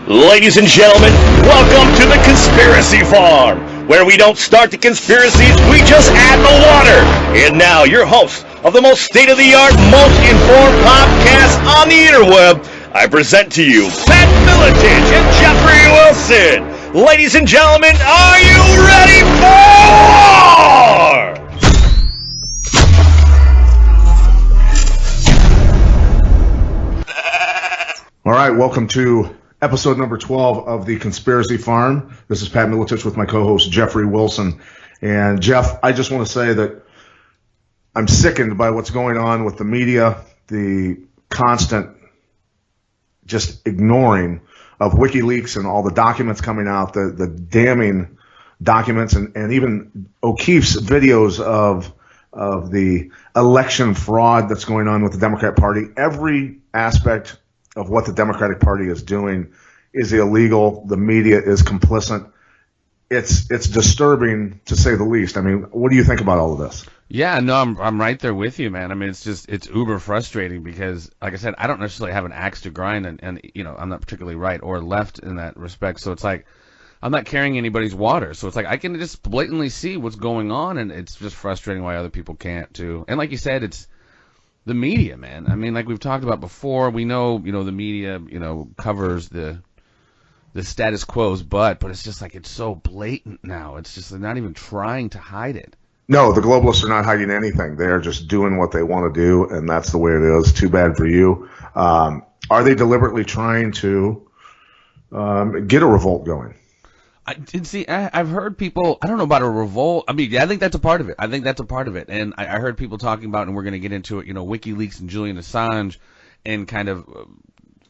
Ladies and gentlemen, welcome to the Conspiracy Farm, where we don't start the conspiracies, we just add the water. And now, your host of the most state-of-the-art, most informed podcast on the interweb, I present to you Pat Miletich and Jeffrey Wilson. Ladies and gentlemen, are you ready for war? All right, welcome to episode number 12 of the Conspiracy Farm. This is Pat Miletich with my co-host Jeffrey Wilson. And Jeff, I just want to say that I'm sickened by what's going on with the media, the constant just ignoring of WikiLeaks and all the documents coming out, the damning documents, and even O'Keefe's videos of the election fraud that's going on with the Democrat Party. Every aspect of what the Democratic Party is doing is illegal. The media is complicit. It's disturbing, to say the least. I mean, what do you think about all of this? Yeah, no, I'm right there with you, man. I mean, it's uber frustrating because, like I said, I don't necessarily have an axe to grind, and you know, I'm not particularly right or left in that respect. So it's like I'm not carrying anybody's water. So it's like I can just blatantly see what's going on, and it's just frustrating why other people can't too. And like you said, it's the media, man. I mean, like we've talked about before, we know, the media, covers the status quo's butt, but it's just like it's so blatant now. It's just they're not even trying to hide it. No, the globalists are not hiding anything. They're just doing what they want to do, and that's the way it is. Too bad for you. Are they deliberately trying to get a revolt going? I've heard people, I don't know about a revolt. I mean, yeah, I think that's a part of it. And I heard people talking about, and we're going to get into it, WikiLeaks and Julian Assange, and kind of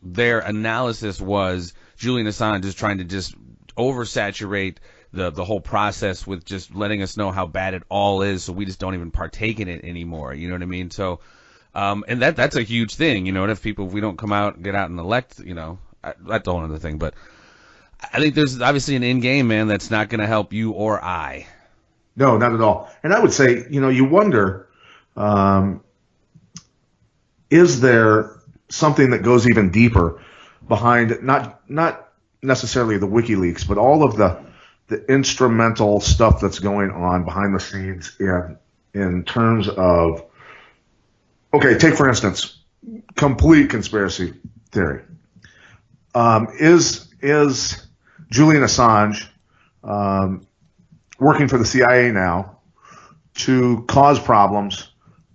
their analysis was Julian Assange is trying to just oversaturate the whole process with just letting us know how bad it all is, so we just don't even partake in it anymore. You know what I mean? So, and that's a huge thing, and if we don't come out, get out and elect, that's a whole other thing, but I think there's obviously an end game, man, that's not going to help you or I. No, not at all. And I would say, you wonder, is there something that goes even deeper behind not necessarily the WikiLeaks, but all of the instrumental stuff that's going on behind the scenes in terms of, okay, take for instance, complete conspiracy theory. Is Julian Assange working for the CIA now to cause problems,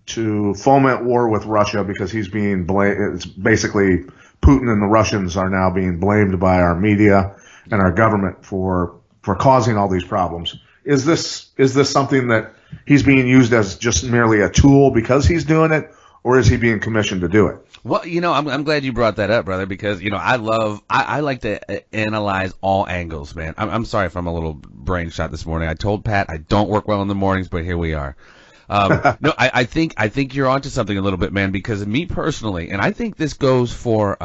to foment war with Russia because he's being blamed? It's basically Putin and the Russians are now being blamed by our media and our government for causing all these problems. Is this something that he's being used as just merely a tool because he's doing it, or is he being commissioned to do it? Well, I'm glad you brought that up, brother, because, I like to analyze all angles, man. I'm sorry if I'm a little brain shot this morning. I told Pat I don't work well in the mornings, but here we are. No, I think you're onto something a little bit, man, because me personally, and I think this goes for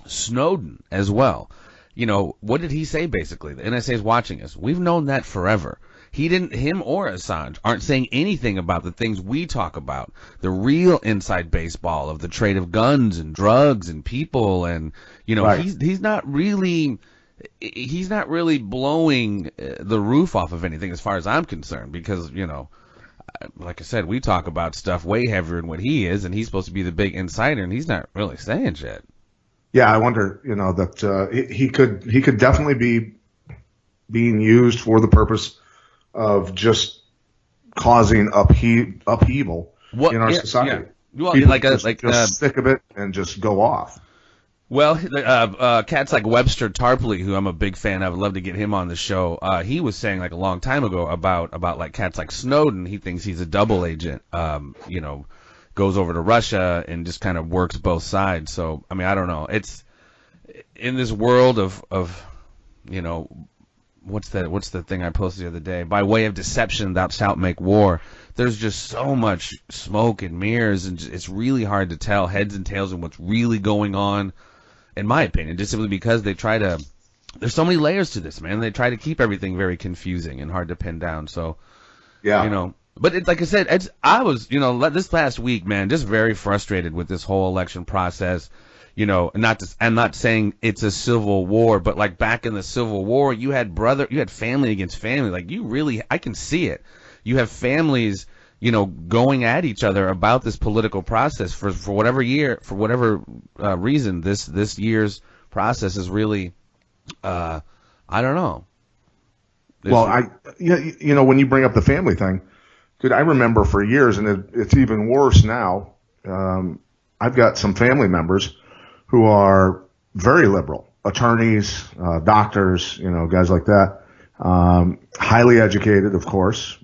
Snowden as well. What did he say, basically? The NSA is watching us. We've known that forever. Him or Assange aren't saying anything about the things we talk about, the real inside baseball of the trade of guns and drugs and people, and right. he's not really blowing the roof off of anything as far as I'm concerned, because like I said, we talk about stuff way heavier than what he is, and he's supposed to be the big insider, and he's not really saying shit. Yeah, I wonder, that he could definitely be being used for the purpose of just causing upheaval in our society. Yeah. Well, people just sick of it and just go off. Well, cats like Webster Tarpley, who I'm a big fan of, I'd love to get him on the show. He was saying like a long time ago about like cats like Snowden. He thinks he's a double agent. Goes over to Russia and just kind of works both sides. So I mean, I don't know. It's in this world of what's the thing I posted the other day? By way of deception thou shalt make war. There's just so much smoke and mirrors, and it's really hard to tell heads and tails and what's really going on, in my opinion, just simply because there's so many layers to this, man. They try to keep everything very confusing and hard to pin down. So, yeah, but it's like I said, I was, this past week, man, just very frustrated with this whole election process. I'm not saying it's a civil war, but like back in the Civil War, you had family against family. Like I can see it. You have families, going at each other about this political process for whatever reason. This year's process is really, I don't know. Well, when you bring up the family thing, dude, I remember for years, and it's even worse now. I've got some family members who are very liberal, attorneys, doctors, guys like that, highly educated, of course,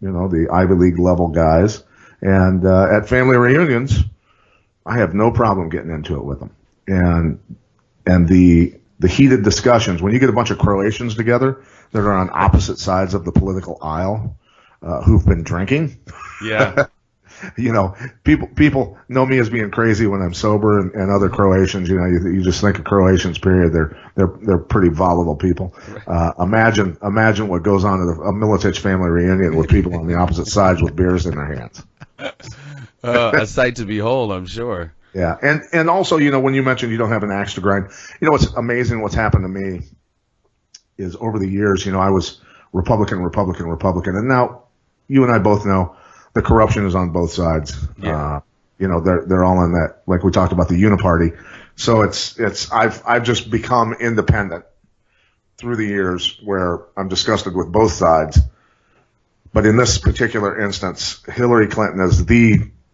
the Ivy League level guys. And at family reunions, I have no problem getting into it with them. And the heated discussions, when you get a bunch of Croatians together that are on opposite sides of the political aisle, who've been drinking. Yeah. People know me as being crazy when I'm sober, and other Croatians, you just think of Croatians, period. They're pretty volatile people. Imagine what goes on at a Milicic family reunion with people on the opposite sides with beers in their hands. A sight to behold, I'm sure. Yeah, and also, when you mentioned you don't have an axe to grind, what's amazing, what's happened to me is over the years, I was Republican, and now you and I both know the corruption is on both sides. Yeah. They're all in that, like we talked about the uniparty. So I've just become independent through the years, where I'm disgusted with both sides. But in this particular instance, Hillary Clinton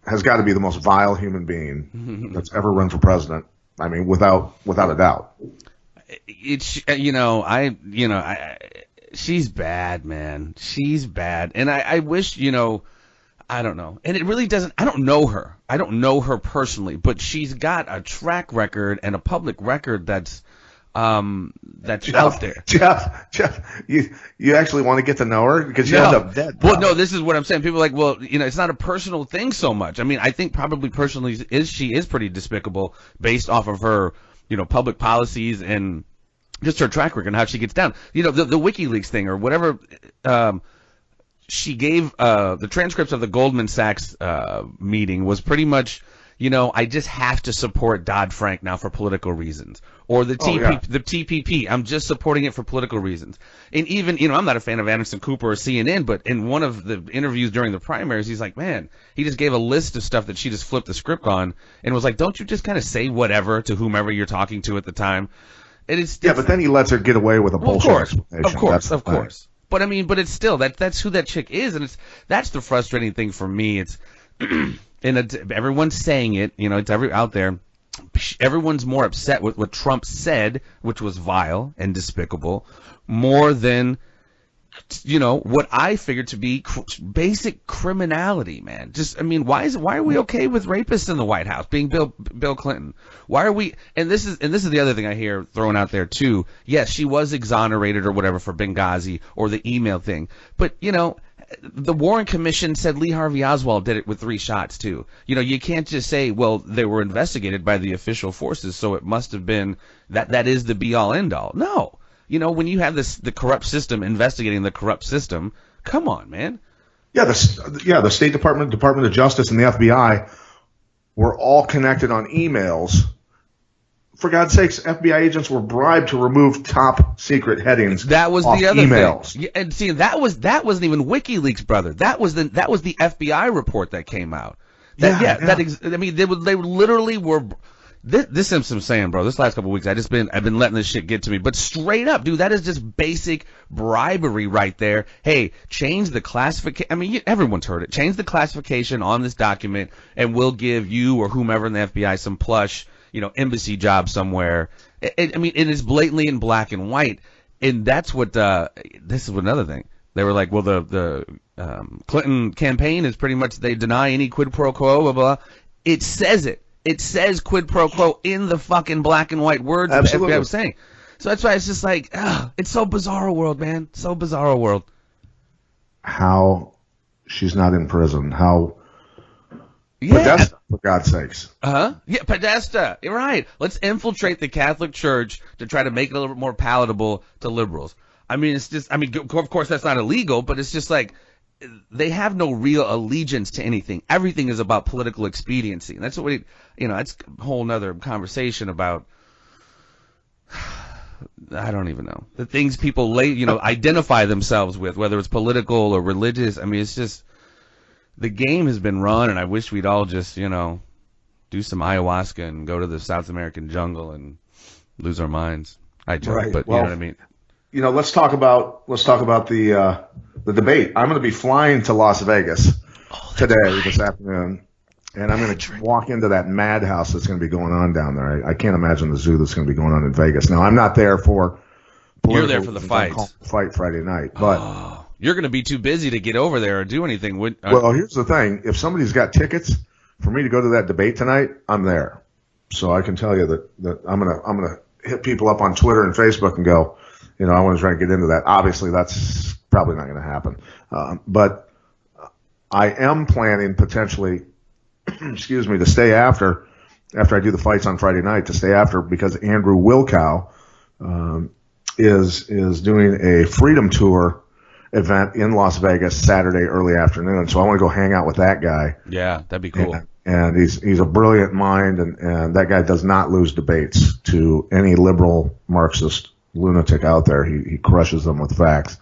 has got to be the most vile human being that's ever run for president. I mean, without a doubt. She's bad, man. She's bad. And I wish, I don't know. And it really doesn't, I don't know her. I don't know her personally, but she's got a track record and a public record that's out there. Jeff, you actually want to get to know her, because you end up dead. Well, no, this is what I'm saying. People are like, well, it's not a personal thing so much. I mean, I think probably personally she is pretty despicable based off of her, public policies and just her track record and how she gets down. The WikiLeaks thing or whatever. She gave the transcripts of the Goldman Sachs meeting was pretty much, I just have to support Dodd-Frank now for political reasons, or the TPP. I'm just supporting it for political reasons. And even, I'm not a fan of Anderson Cooper or CNN, but in one of the interviews during the primaries, he's like, man, he just gave a list of stuff that she just flipped the script on and was like, don't you just kind of say whatever to whomever you're talking to at the time? But then he lets her get away with a bullshit explanation. Of course. But I mean, it's still that's who that chick is, and that's the frustrating thing for me. It's and everyone's saying it, it's out there. Everyone's more upset with what Trump said, which was vile and despicable, more than what I figured to be basic criminality, man. Why are we okay with rapists in the White House being Bill Clinton? Why are we? And this is the other thing I hear thrown out there too. Yes, she was exonerated or whatever for Benghazi or the email thing, but the Warren Commission said Lee Harvey Oswald did it with 3 shots too. You can't just say, well, they were investigated by the official forces, so it must have been that is the be all end all. No. When you have the corrupt system investigating the corrupt system, come on, man. Yeah, the State Department, Department of Justice, and the FBI were all connected on emails. For God's sakes, FBI agents were bribed to remove top secret headings. That was off the other emails. thing. Yeah, and see, that wasn't even WikiLeaks, brother. That was the FBI report that came out. They literally were. This is what I'm saying, bro. This last couple of weeks, I've been letting this shit get to me. But straight up, dude, that is just basic bribery right there. Hey, change the classification. I mean, everyone's heard it. Change the classification on this document, and we'll give you or whomever in the FBI some plush, embassy job somewhere. It is blatantly in black and white, and that's what. This is another thing. They were like, well, the Clinton campaign is pretty much they deny any quid pro quo, blah blah. It says it. It says quid pro quo in the fucking black and white words that the FBI was saying. So that's why it's just like, it's so bizarre world, man. So bizarre world. How she's not in prison. How. Yeah. Podesta, for God's sakes. Yeah, Podesta. You're right. Let's infiltrate the Catholic Church to try to make it a little bit more palatable to liberals. It's just, of course that's not illegal, but it's just like, they have no real allegiance to anything. Everything is about political expediency. And that's what that's a whole nother conversation about. I don't even know the things people identify themselves with, whether it's political or religious. I mean, it's just the game has been run, and I wish we'd all just do some ayahuasca and go to the South American jungle and lose our minds. I joke, Right. but Well, you know what I mean. Let's talk about the debate. I'm going to be flying to Las Vegas today, this afternoon, and I'm going to walk into that madhouse that's going to be going on down there. I can't imagine the zoo that's going to be going on in Vegas. Now, I'm not there for You're there for the fight. Fight Friday night, but You're going to be too busy to get over there or do anything. well, here's the thing: if somebody's got tickets for me to go to that debate tonight, I'm there. So I can tell you that I'm gonna hit people up on Twitter and Facebook and go, I want to try to get into that. Obviously, that's probably not going to happen. But I am planning potentially, excuse me, to stay after I do the fights on Friday night, to stay after, because Andrew Wilkow is doing a Freedom Tour event in Las Vegas Saturday early afternoon. So I want to go hang out with that guy. Yeah, that'd be cool. And he's a brilliant mind, and that guy does not lose debates to any liberal Marxist lunatic out there. He crushes them with facts.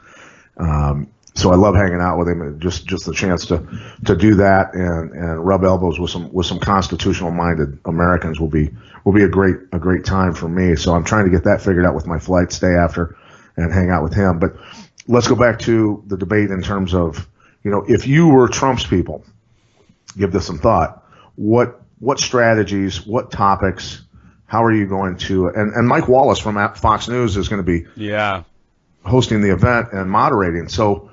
So I love hanging out with him. Just the chance to do that and rub elbows with some constitutional minded Americans will be a great time for me. So I'm trying to get that figured out with my flight, stay after, and hang out with him. But let's go back to the debate in terms of, if you were Trump's people, give this some thought. What strategies, what topics, how are you going to, and Mike Wallace from Fox News is going to be hosting the event and moderating. So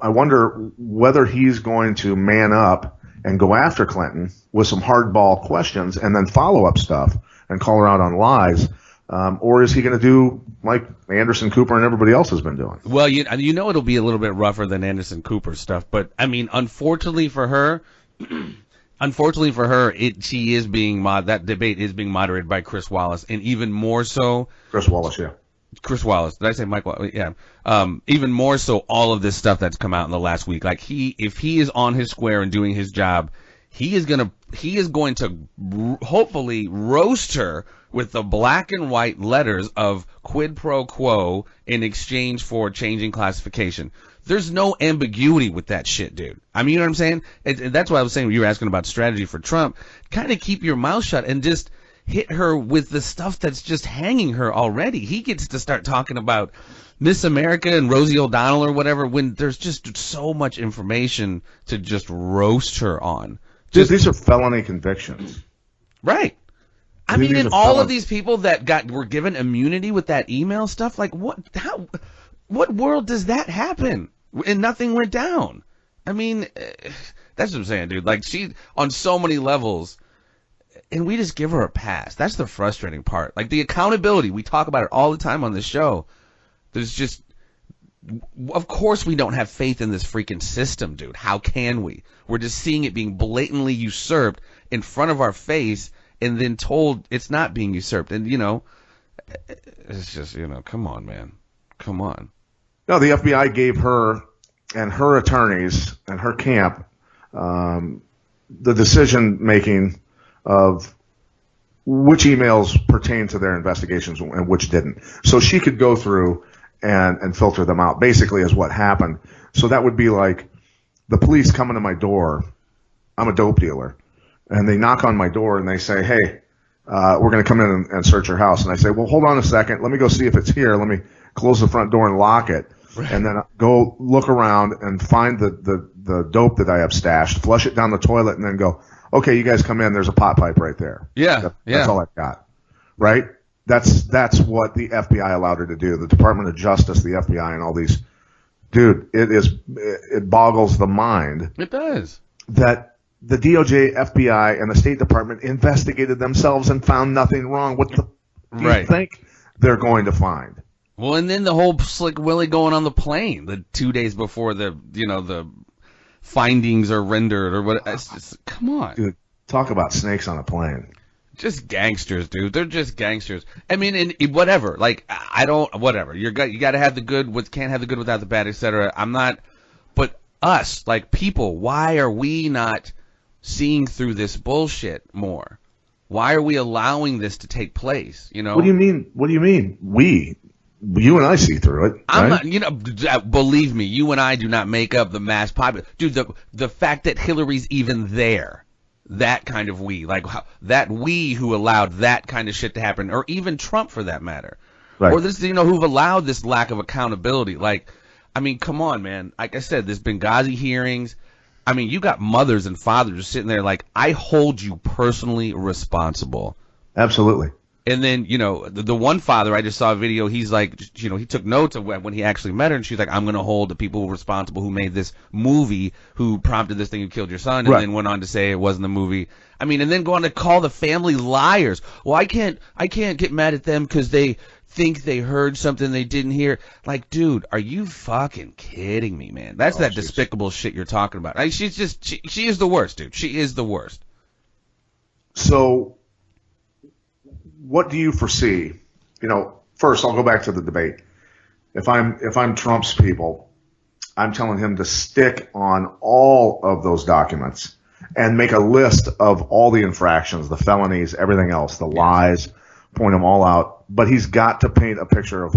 I wonder whether he's going to man up and go after Clinton with some hardball questions and then follow-up stuff and call her out on lies, or is he going to do like Anderson Cooper and everybody else has been doing? Well, it'll be a little bit rougher than Anderson Cooper stuff, but I mean, unfortunately for her, she is being that debate is being moderated by Chris Wallace, and even more so. Chris Wallace, yeah. Chris Wallace. Did I say Mike Wallace? Yeah. Even more so, all of this stuff that's come out in the last week. Like if he is on his square and doing his job, he is going to hopefully roast her with the black and white letters of quid pro quo in exchange for changing classification. There's no ambiguity with that shit, dude. I mean, you know what I'm saying? That's why I was saying when you were asking about strategy for Trump. Kind of keep your mouth shut and just hit her with the stuff that's just hanging her already. He gets to start talking about Miss America and Rosie O'Donnell or whatever when there's just so much information to just roast her on. These are felony convictions. Right. I mean, and all of these people that were given immunity with that email stuff, like what world does that happen? And nothing went down. I mean, that's what I'm saying, dude. Like, she, on so many levels, and we just give her a pass. That's the frustrating part. Like, the accountability, we talk about it all the time on the show. There's just, of course we don't have faith in this freaking system, dude. How can we? We're just seeing it being blatantly usurped in front of our face and then told it's not being usurped. And, it's just, come on, man. Come on. No, the FBI gave her and her attorneys and her camp the decision-making of which emails pertain to their investigations and which didn't. So she could go through and filter them out, basically, is what happened. So that would be like the police coming to my door. I'm a dope dealer. And they knock on my door and they say, hey, we're going to come in and search your house. And I say, well, hold on a second. Let me go see if it's here. Let me close the front door and lock it. Right. And then go look around and find the dope that I have stashed, flush it down the toilet, and then go, okay, you guys come in. There's a pot pipe right there. Yeah. That's all I've got. Right? That's what the FBI allowed her to do. The Department of Justice, the FBI, and all these. Dude, it boggles the mind. It does. That the DOJ, FBI, and the State Department investigated themselves and found nothing wrong. What do you think they're going to find? Well, and then the whole Slick Willie going on the plane the 2 days before the findings are rendered or what. It's just, come on. Dude, talk about snakes on a plane. Just gangsters, dude. They're just gangsters. I mean, and whatever. Like, whatever. You got to have the good, can't have the good without the bad, etc. I'm not, but us, like people, why are we not seeing through this bullshit more? Why are we allowing this to take place? You know? What do you mean? What do you mean? You and I see through it. I'm right? not, believe me, you and I do not make up the mass population. Dude, the fact that Hillary's even there, that kind of that we who allowed that kind of shit to happen, or even Trump for that matter. Right. Or this, who've allowed this lack of accountability. Like, I mean, come on, man. Like I said, there's Benghazi hearings. I mean, you got mothers and fathers just sitting there like, I hold you personally responsible. Absolutely. And then, the one father, I just saw a video, he's like, he took notes of when he actually met her, and she's like, I'm going to hold the people responsible who made this movie, who prompted this thing, who killed your son, and Right. then went on to say it wasn't the movie. I mean, and then go on to call the family liars. Well, I can't get mad at them because they think they heard something they didn't hear. Like, dude, are you fucking kidding me, man? That's that despicable shit you're talking about. Like, she is the worst, dude. She is the worst. So, what do you foresee? First I'll go back to the debate. If I'm Trump's people, I'm telling him to stick on all of those documents and make a list of all the infractions, the felonies, everything else, the lies, point them all out. But he's got to paint a picture of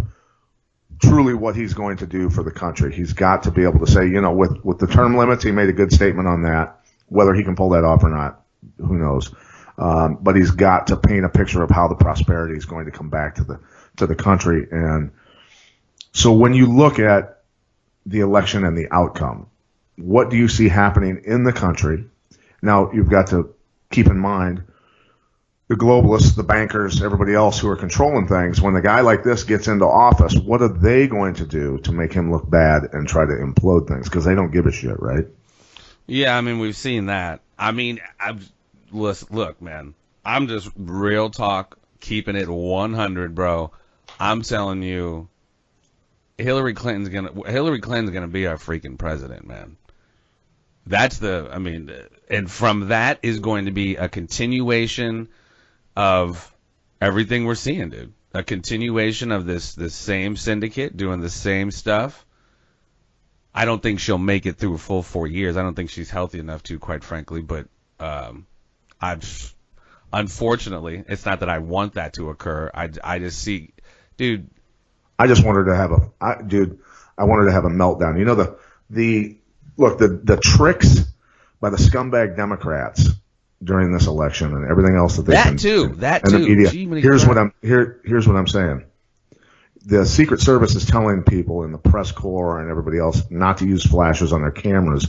truly what he's going to do for the country. He's got to be able to say, with the term limits, he made a good statement on that. Whether he can pull that off or not, who knows? But he's got to paint a picture of how the prosperity is going to come back to the country. And so when you look at the election and the outcome, what do you see happening in the country? Now, you've got to keep in mind the globalists, the bankers, everybody else who are controlling things. When a guy like this gets into office, what are they going to do to make him look bad and try to implode things? Because they don't give a shit, right? Yeah, I mean, we've seen that. I mean, look, man, I'm just real talk, keeping it 100, bro. I'm telling you, Hillary Clinton's gonna be our freaking president, man. And from that is going to be a continuation of everything we're seeing, dude. A continuation of this same syndicate doing the same stuff. I don't think she'll make it through a full 4 years. I don't think she's healthy enough to, quite frankly. But unfortunately, it's not that I want that to occur. I just see, dude. I just want her to have I want her to have a meltdown. The tricks by the scumbag Democrats during this election and everything else that that too. The media. Here's what I'm saying. The Secret Service is telling people in the press corps and everybody else not to use flashes on their cameras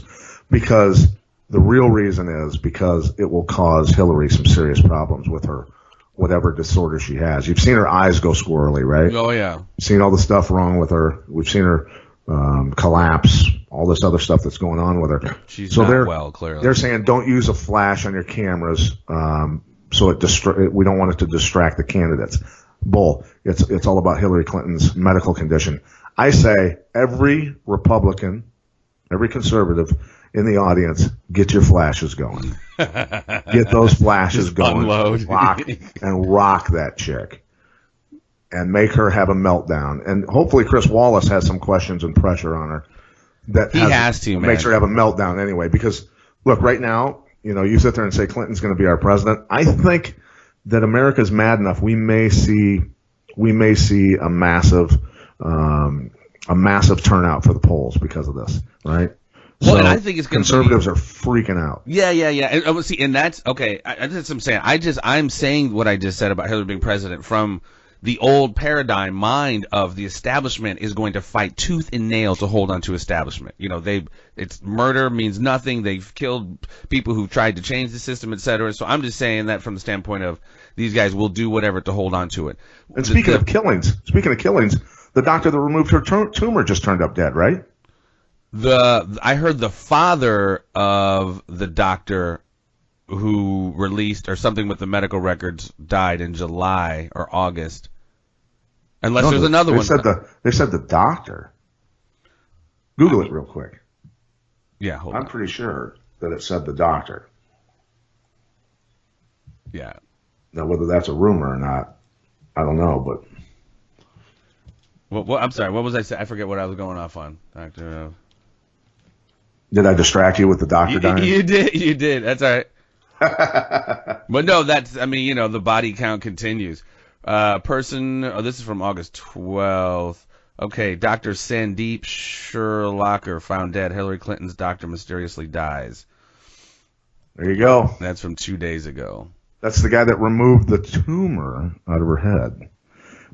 because the real reason is because it will cause Hillary some serious problems with her whatever disorder she has. You've seen her eyes go squirrely, right? Oh yeah. You've seen all the stuff wrong with her. We've seen her collapse, all this other stuff that's going on with her. She's not well, clearly. They're saying don't use a flash on your cameras, so we don't want it to distract the candidates. Bull. It's all about Hillary Clinton's medical condition. I say every Republican, every conservative in the audience, get your flashes going. Get those flashes Just going. Unload. Rock that chick. And make her have a meltdown. And hopefully Chris Wallace has some questions and pressure on her. Makes her have a meltdown anyway. Because, look, right now, you sit there and say Clinton's going to be our president. I think that America's mad enough. We may see a massive turnout for the polls because of this, right? Well, and I think it's going to conservatives are freaking out. Yeah. And that's okay. That's what I'm saying. I'm saying what I just said about Hillary being president from the old paradigm mind of the establishment is going to fight tooth and nail to hold on to establishment. It's murder means nothing. They've killed people who've tried to change the system, etc. So I'm just saying that from the standpoint of these guys will do whatever to hold on to it. And speaking of killings, the doctor that removed her tumor just turned up dead, right? I heard the father of the doctor who released or something with the medical records died in July or August. Unless there's another one. They said the doctor. Google it real quick. Yeah, I'm pretty sure that it said the doctor. Yeah. Now, whether that's a rumor or not, I don't know, but. Well, I'm sorry. What was I saying? I forget what I was going off on, Doctor. Did I distract you with the doctor dying? You did. That's all right. But no, the body count continues. This is from August 12th. Okay, Dr. Sandeep Sherlocker found dead. Hillary Clinton's doctor mysteriously dies. There you go. That's from 2 days ago. That's the guy that removed the tumor out of her head.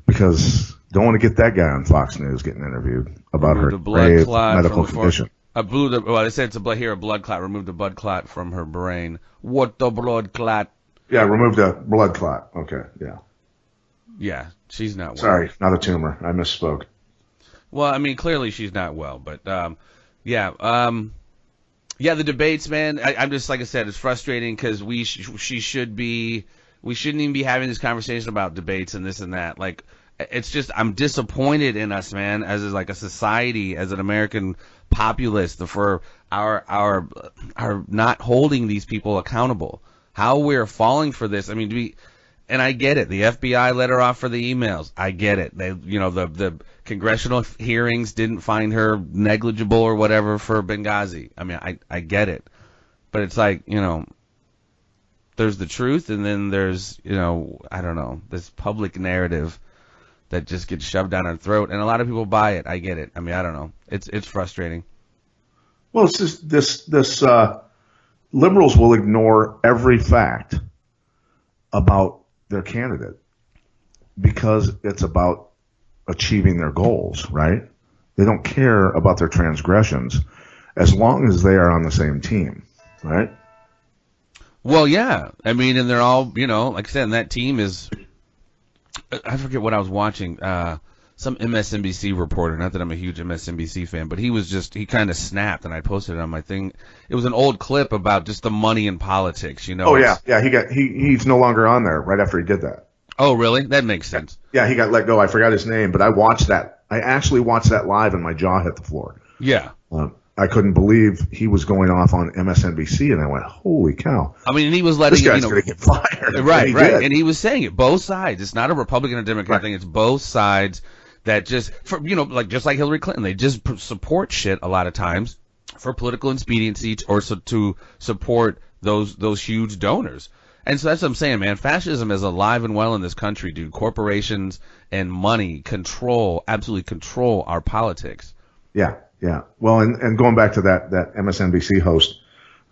Because don't want to get that guy on Fox News getting interviewed about her grave medical condition. They said it's a blood clot. Removed a blood clot from her brain. What the blood clot? Yeah, removed a blood clot. Okay, yeah. Yeah, she's not well. Sorry, not a tumor. I misspoke. Well, I mean, clearly she's not well, but the debates, man. I'm just, like I said, it's frustrating because we shouldn't even be having this conversation about debates and this and that. Like, it's just, I'm disappointed in us, man, as like a society, as an American populace, for our not holding these people accountable. How we're falling for this. I mean, and I get it. The FBI let her off for the emails. I get it. They, the congressional hearings didn't find her negligible or whatever for Benghazi. I mean, I get it. But it's like, there's the truth, and then there's, I don't know, this public narrative that just gets shoved down our throat, and a lot of people buy it. I get it. I mean, I don't know. It's frustrating. Well, it's just this liberals will ignore every fact about their candidate because it's about achieving their goals, right? They don't care about their transgressions as long as they are on the same team, right? Well, yeah. I mean, and they're all, like I said, and that team is, I forget what I was watching, some MSNBC reporter, not that I'm a huge MSNBC fan, but he kind of snapped, and I posted it on my thing. It was an old clip about just the money in politics, Oh, yeah. He's no longer on there right after he did that. Oh, really? That makes sense. Yeah, he got let go. I forgot his name, but I watched that. I actually watched that live, and my jaw hit the floor. Yeah. I couldn't believe he was going off on MSNBC, and I went, "Holy cow!" I mean, and he was letting this guy's going to get fired, right? And he was saying it both sides. It's not a Republican or Democrat thing. It's both sides that just like Hillary Clinton, they just support shit a lot of times for political expediency or to support those huge donors. And so that's what I'm saying, man. Fascism is alive and well in this country, dude. Corporations and money absolutely control our politics. Yeah. Well, and going back to that MSNBC host,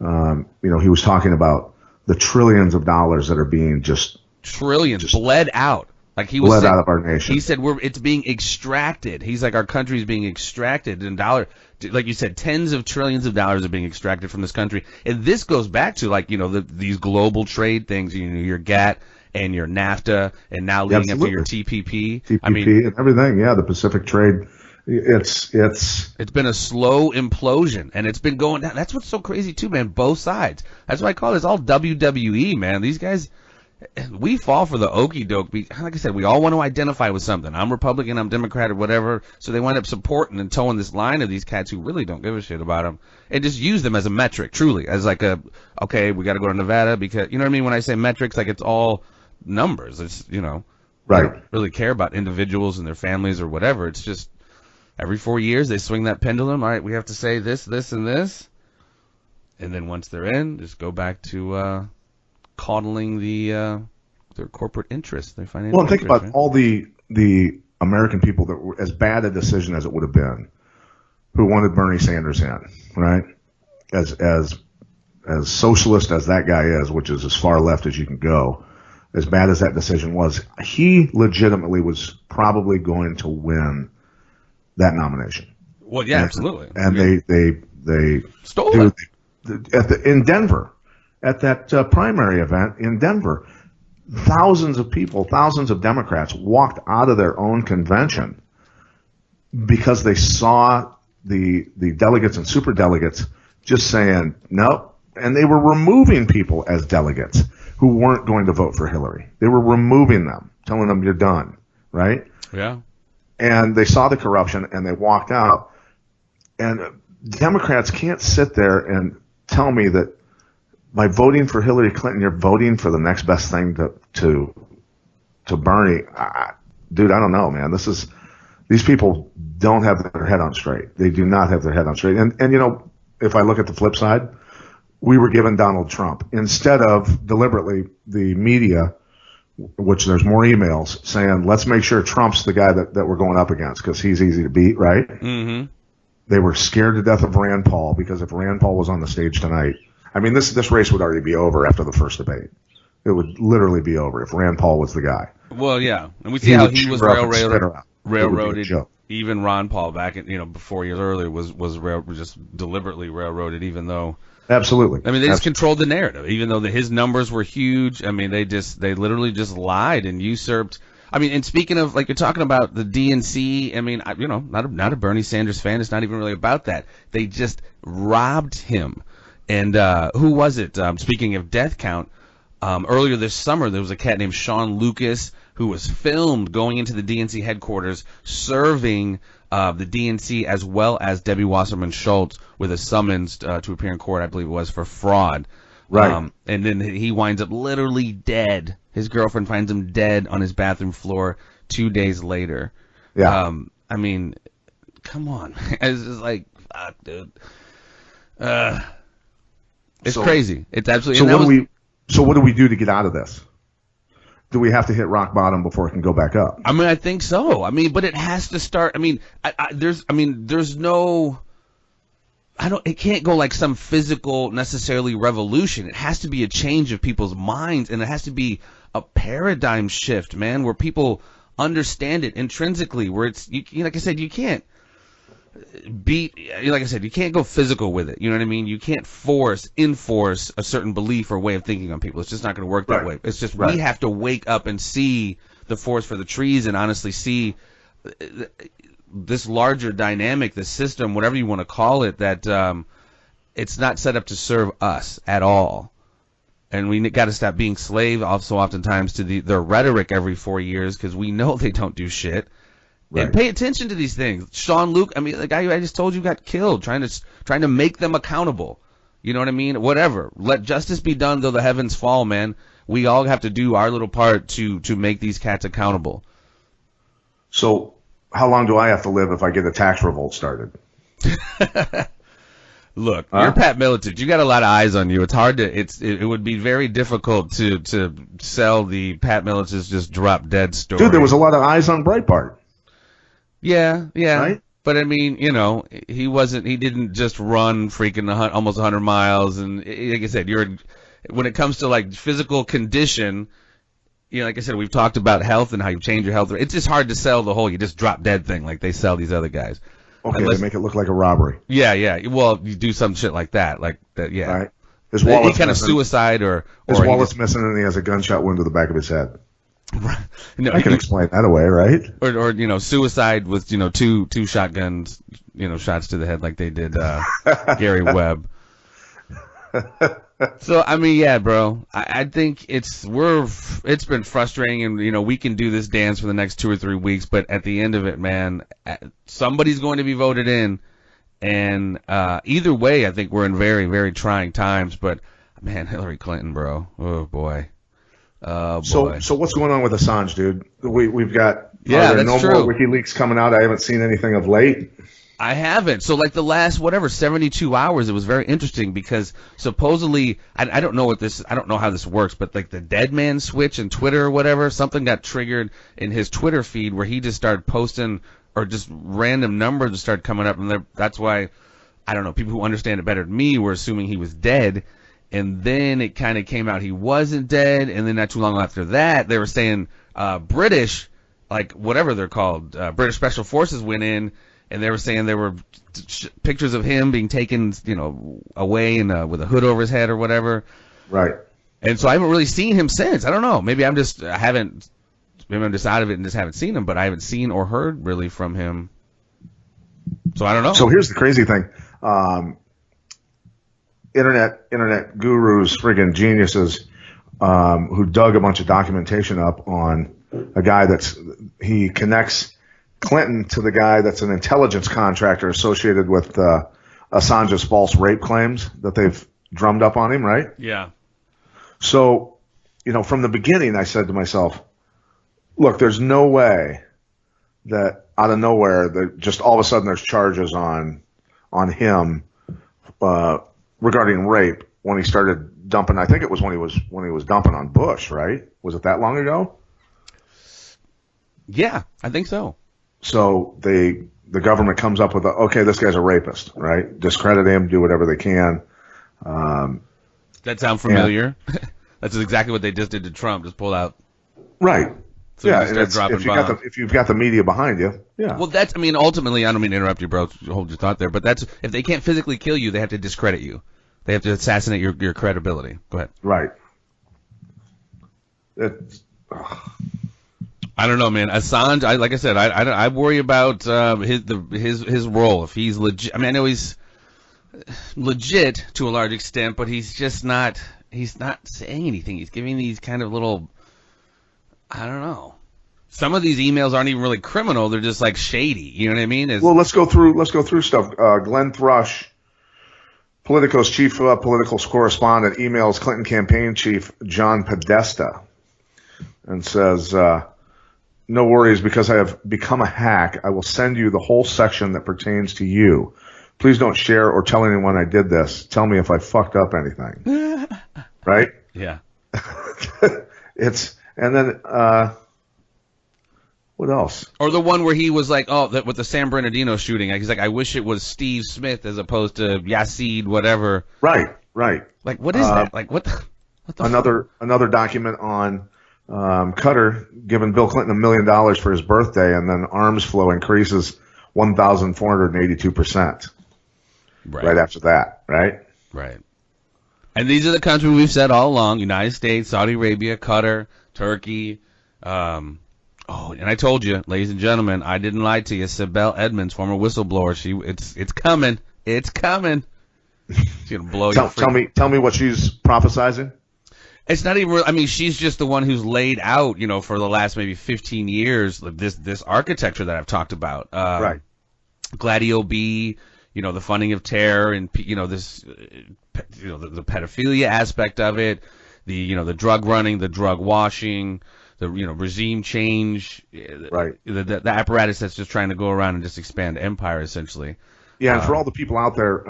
he was talking about the trillions of dollars that are being just bled out. Like he was bled out of our nation. He said it's being extracted. He's like, our country's being extracted in like you said, tens of trillions of dollars are being extracted from this country. And this goes back to these global trade things, your GATT and your NAFTA, and now leading up to your TPP. And everything. Yeah, the Pacific Trade. It's been a slow implosion, and it's been going down. That's what's so crazy too, man. Both sides. That's why I call this all WWE, man. These guys, we fall for the okie doke. Like I said, we all want to identify with something. I'm Republican, I'm Democrat, or whatever. So they wind up supporting and towing this line of these cats who really don't give a shit about them, and just use them as a metric, truly, as like okay, we got to go to Nevada because, you know what I mean? When I say metrics, like it's all numbers. It's, right. They don't really care about individuals and their families or whatever. It's just, every 4 years, they swing that pendulum. All right, we have to say this, this, and this. And then once they're in, just go back to coddling their corporate interests, their financial Well, think interests, about all the American people that were, as bad a decision as it would have been, who wanted Bernie Sanders in, right? As socialist as that guy is, which is as far left as you can go, as bad as that decision was, he legitimately was probably going to win that nomination. Well, yeah, absolutely. And they stole it in Denver, at that primary event in Denver. Thousands of people, thousands of Democrats walked out of their own convention because they saw the delegates and super delegates just saying no, and they were removing people as delegates who weren't going to vote for Hillary. They were removing them, telling them you're done, right? Yeah. And they saw the corruption, and they walked out. And Democrats can't sit there and tell me that by voting for Hillary Clinton, you're voting for the next best thing to Bernie. Dude, I don't know, man. These people don't have their head on straight. They do not have their head on straight. And if I look at the flip side, we were given Donald Trump instead of deliberately the media, which there's more emails saying, let's make sure Trump's the guy that we're going up against because he's easy to beat, right? Mm-hmm. They were scared to death of Rand Paul because if Rand Paul was on the stage tonight, I mean, this race would already be over after the first debate. It would literally be over if Rand Paul was the guy. Well, yeah, and we see how he was railroaded. Even Ron Paul back in, 4 years earlier was just deliberately railroaded, even though. Absolutely. I mean, they just controlled the narrative, even though his numbers were huge. I mean, they literally just lied and usurped. I mean, and speaking of, like, you're talking about the DNC, I mean, not a Bernie Sanders fan. It's not even really about that. They just robbed him. And who was it? Speaking of death count, earlier this summer, there was a cat named Sean Lucas who was filmed going into the DNC headquarters serving the DNC as well as Debbie Wasserman Schultz with a summons to appear in court, I believe it was, for fraud. Right. And then he winds up literally dead. His girlfriend finds him dead on his bathroom floor 2 days later. Yeah. I mean, come on. It's just like, fuck, dude. It's crazy. It's absolutely. So what do we do to get out of this? Do we have to hit rock bottom before it can go back up? I mean, I think so. I mean, but it has to start. I mean, there's no. It can't go like some physical necessarily revolution. It has to be a change of people's minds, and it has to be a paradigm shift, man, where people understand it intrinsically. Where it's, like I said, you can't like I said, you can't go physical with it. You know what I mean? You can't enforce a certain belief or way of thinking on people. It's just not going to work that way. It's just we have to wake up and see the forest for the trees and honestly see this larger dynamic, the system, whatever you want to call it, that it's not set up to serve us at all. And we got to stop being slave also oftentimes to their rhetoric every 4 years because we know they don't do shit. Right. And pay attention to these things. Sean Luke, I mean, the guy who I just told you got killed, trying to make them accountable. You know what I mean? Whatever. Let justice be done though the heavens fall, man. We all have to do our little part to make these cats accountable. So how long do I have to live if I get a tax revolt started? Look, you're Pat Miletich. You got a lot of eyes on you. It's hard to. It would be very difficult to sell the Pat Miletich just drop dead story. Dude, there was a lot of eyes on Breitbart. Yeah. Right? But I mean, he didn't just run freaking almost 100 miles. And like I said, when it comes to like physical condition, like I said, we've talked about health and how you change your health. It's just hard to sell the whole you just drop dead thing like they sell these other guys. Okay, they make it look like a robbery. Yeah. Well, you do some shit like that, yeah. Right. His wallet's kind of suicide or his wallet's missing and he has a gunshot wound to the back of his head. No, I can explain that away, right? Or suicide with two shotguns, shots to the head like they did Gary Webb. So I mean, yeah, bro. I think it's been frustrating, and we can do this dance for the next 2 or 3 weeks, but at the end of it, man, somebody's going to be voted in, and either way, I think we're in very, very trying times. But man, Hillary Clinton, bro. Oh boy. Boy. So what's going on with Assange, dude? We've got that's no true. more WikiLeaks coming out. I haven't seen anything of late. I haven't. So like the last 72 hours, it was very interesting because supposedly I don't know how this works, but like the dead man switch in Twitter or whatever, something got triggered in his Twitter feed where he just started posting or just random numbers started coming up, and that's why I don't know. People who understand it better than me were assuming he was dead. And then it kind of came out he wasn't dead, and then not too long after that, they were saying British, like whatever they're called, British Special Forces went in, and they were saying there were pictures of him being taken, away and with a hood over his head or whatever. Right. And so I haven't really seen him since. I don't know. Maybe I'm just out of it and just haven't seen him, but I haven't seen or heard really from him. So I don't know. So here's the crazy thing. Internet gurus, friggin' geniuses, who dug a bunch of documentation up on a guy he connects Clinton to the guy that's an intelligence contractor associated with Assange's false rape claims that they've drummed up on him, right? Yeah. So, from the beginning, I said to myself, look, there's no way that out of nowhere that just all of a sudden there's charges on him regarding rape when he started dumping. I think it was when he was dumping on Bush, right? Was it that long ago? Yeah, I think so. So the government comes up with okay, this guy's a rapist, right? Discredit him, do whatever they can. That sound familiar? That's exactly what they just did to Trump. Just pull out. Right. So yeah, and if you've got the media behind you, yeah. Well, ultimately, I don't mean to interrupt you, bro. Hold your thought there, but that's if they can't physically kill you, they have to discredit you. They have to assassinate your credibility. Go ahead. Right. I don't know, man. Assange, like I said, I worry about his role. If he's legit, I mean, I know he's legit to a large extent, but he's just not. He's not saying anything. He's giving these kind of little. I don't know. Some of these emails aren't even really criminal. They're just like shady. You know what I mean? Well, let's go through stuff. Glenn Thrush, Politico's chief political correspondent, emails Clinton campaign chief John Podesta and says, no worries, because I have become a hack. I will send you the whole section that pertains to you. Please don't share or tell anyone I did this. Tell me if I fucked up anything. Right? Yeah. And then, what else? Or the one where he was like, with the San Bernardino shooting. He's like, I wish it was Steve Smith as opposed to Yassid, whatever. Right. Like, what is that? Like, what the another document on Qatar giving Bill Clinton $1 million for his birthday, and then arms flow increases 1,482%. Right after that, right? Right. And these are the countries we've said all along: United States, Saudi Arabia, Qatar, Turkey. And I told you, ladies and gentlemen, I didn't lie to you. Sibel Edmonds, former whistleblower, it's coming. It's coming. She's gonna blow you. Tell me what she's prophesizing. It's not even. I mean, she's just the one who's laid out, for the last maybe 15 years, this architecture that I've talked about. Right. Gladio B. The funding of terror and this. The pedophilia aspect of it, the drug running, the drug washing, the regime change, right? The apparatus that's just trying to go around and just expand empire, essentially. Yeah, and for all the people out there,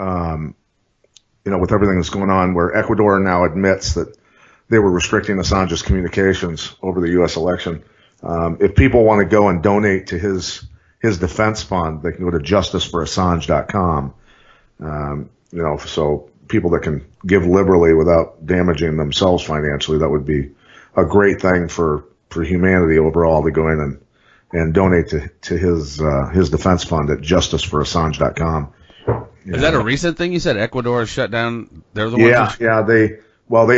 with everything that's going on, where Ecuador now admits that they were restricting Assange's communications over the U.S. election, if people want to go and donate to his defense fund, they can go to justiceforassange.com. So people that can give liberally without damaging themselves financially, that would be a great thing for humanity overall, to go in and donate to his defense fund at justiceforassange.com. Is that a recent thing? You said Ecuador shut down. They're the ones. Yeah. They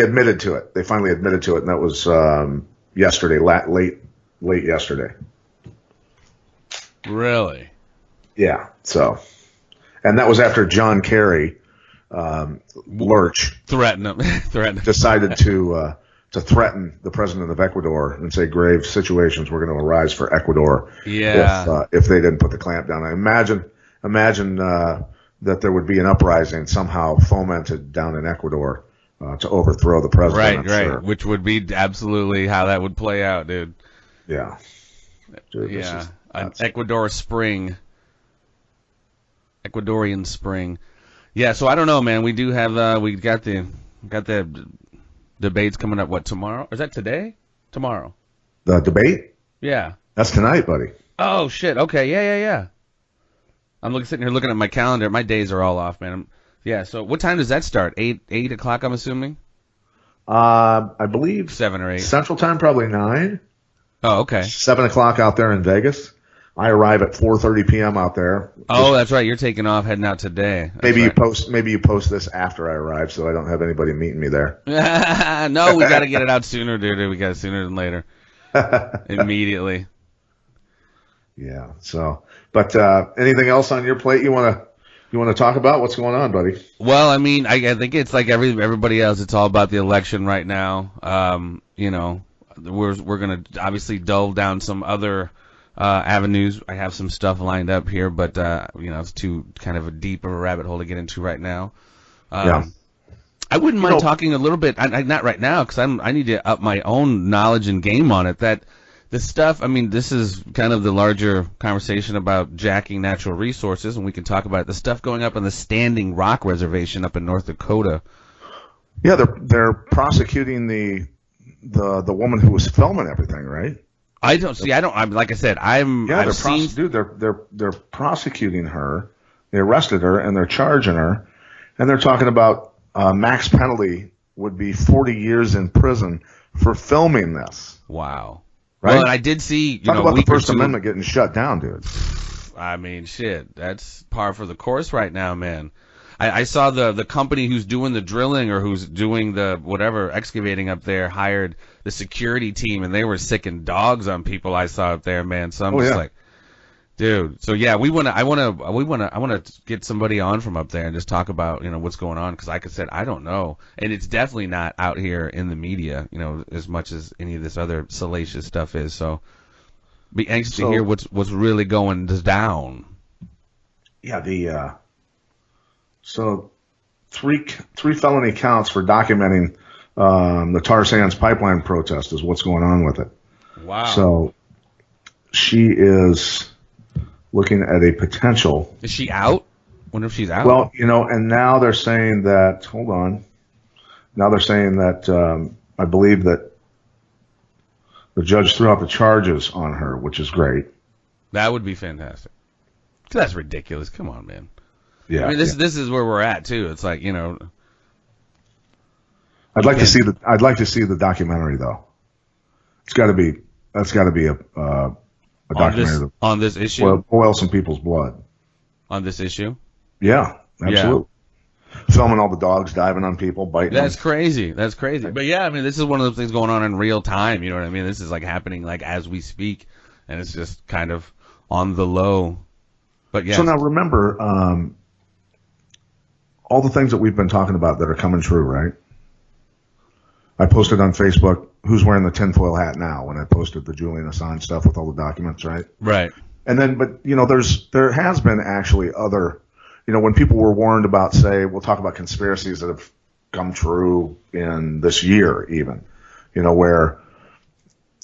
admitted to it. They finally admitted to it, and that was yesterday, late yesterday. Really? Yeah. So, and that was after John Kerry. Lurch decided to threaten the president of Ecuador and say grave situations were going to arise for Ecuador if they didn't put the clamp down. I imagine that there would be an uprising somehow fomented down in Ecuador to overthrow the president. Right, sure. Which would be absolutely how that would play out, dude. Yeah. Dude, yeah. An Ecuadorian spring. Yeah, so I don't know, man. We do have we got the debates coming up. What, tomorrow? Is that today? Tomorrow. The debate? Yeah. That's tonight, buddy. Oh shit. Okay. Yeah. I'm sitting here looking at my calendar. My days are all off, man. So what time does that start? 8 o'clock, I'm assuming. I believe 7 or 8 Central Time, probably 9. Oh, okay. 7 o'clock out there in Vegas. I arrive at 4:30 p.m. out there. Oh, that's right. You're taking off, heading out today. Maybe you post this after I arrive, so I don't have anybody meeting me there. No, we got to get it out sooner, dude. We got it sooner than later. Immediately. Yeah. So, but anything else on your plate you want to talk about? What's going on, buddy? Well, I mean, I think it's like everybody else. It's all about the election right now. We're gonna obviously delve down some other avenues. I have some stuff lined up here, but it's too kind of a deep of a rabbit hole to get into right now. I wouldn't mind talking a little bit. Not right now, because I need to up my own knowledge and game on it. That The stuff, I mean, this is kind of the larger conversation about jacking natural resources, and we can talk about it. The stuff going up on the Standing Rock Reservation up in North Dakota. Yeah, they're prosecuting the woman who was filming everything, right? Like I said, I've seen. They're prosecuting her. They arrested her and they're charging her, and they're talking about max penalty would be 40 years in prison for filming this. Wow. Right? Well, and I did see, Talk about the First Amendment getting shut down, dude. I mean, shit, that's par for the course right now, man. I saw the company who's doing the drilling or who's doing the whatever excavating up there hired the security team, and they were sicking dogs on people I saw up there, man. So I'm like, dude. So yeah, I wanna get somebody on from up there and just talk about what's going on, because like I said, I don't know, and it's definitely not out here in the media, as much as any of this other salacious stuff is. So be anxious to hear what's really going down. Yeah, so three felony counts for documenting the tar sands pipeline protest is what's going on with it. Wow. So she is looking at a potential. Is she out? Wonder if she's out. Well, and now they're saying that. Hold on. Now they're saying that I believe that the judge threw out the charges on her, which is great. That would be fantastic. That's ridiculous. Come on, man. Yeah. I mean, this is where we're at too. It's like I'd like to see the documentary though. That's got to be a documentary on this issue. Boil some people's blood. On this issue. Yeah, absolutely. Yeah. Filming all the dogs diving on people, biting. That's crazy. That's crazy. But yeah, I mean, this is one of those things going on in real time. You know what I mean? This is like happening like as we speak, and it's just kind of on the low. But yeah. So now remember, all the things that we've been talking about that are coming true, right? I posted on Facebook who's wearing the tinfoil hat now when I posted the Julian Assange stuff with all the documents, right? Right. And then, but there has been actually other, when people were warned about, say, we'll talk about conspiracies that have come true in this year even, where